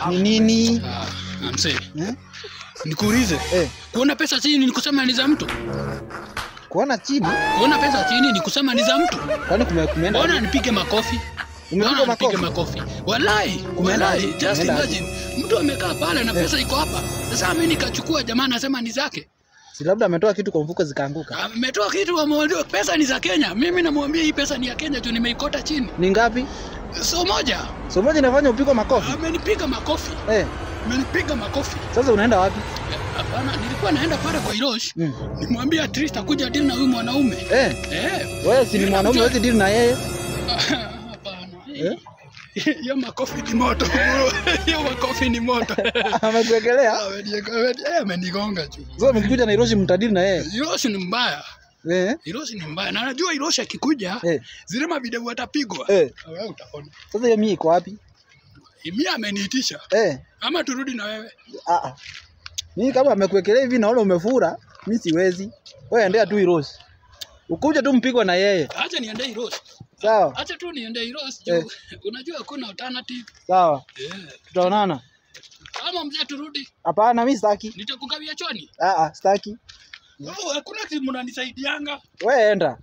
Ni nini? Mzee. Nikuulize. Kuona pesa chini ni kusema ni za mtu? Kuona chini? Kuona pesa chini ni kusema ni za mtu? Kwani kumeenda? Bwana nipige makofi. Umepiga makofi. Wallahi, just imagine. Mtu amekaa pale na pesa iko hapa. Sasa mimi nikachukua, jamaa anasema ni zake. Si labda ametoa kitu kwa mfuko zikaanguka. Ametoa kitu amwambia pesa ni za Kenya. Mimi namwambia hii pesa ni ya Kenya tu, nimeikota chini. Ni ngapi? So moja. So moja inafanya upigwe makofi? Amenipiga makofi. Amenipiga makofi. Sasa unaenda wapi? Hapana, nilikuwa naenda pale kwa Hiroshi. Nimwambia Trista akuja deal na huyu mwanaume. Wewe si ni mwanaume, wewe deal na yeye? Hapana. Hiyo makofi ni moto. Hiyo makofi ni moto. Amekuekelea? Amenigonga tu. Sasa mkikuja na Hiroshi mtadili na yeye? Hiroshi ni mbaya. Hiroshi ni mbaya. Na najua Hiroshi akikuja zile mavideo atapigwa. Wewe utaona. Sasa hiyo mimi iko wapi? Mimi ameniitisha. Ama turudi na wewe? Mimi kama amekuekelea hivi naona umefura, mimi siwezi. Wewe endea tu Hiroshi. Ukuje tu mpigwe na yeye. Acha niende Hiroshi. Sawa. Acha tu niende Hiroshi. Unajua hakuna alternative. Sawa. Tutaonana. Kama mzee turudi. Hapana, mimi sitaki. Nitakukawia choni. Sitaki. Hakuna kitu mnanisaidianga. Wewe enda.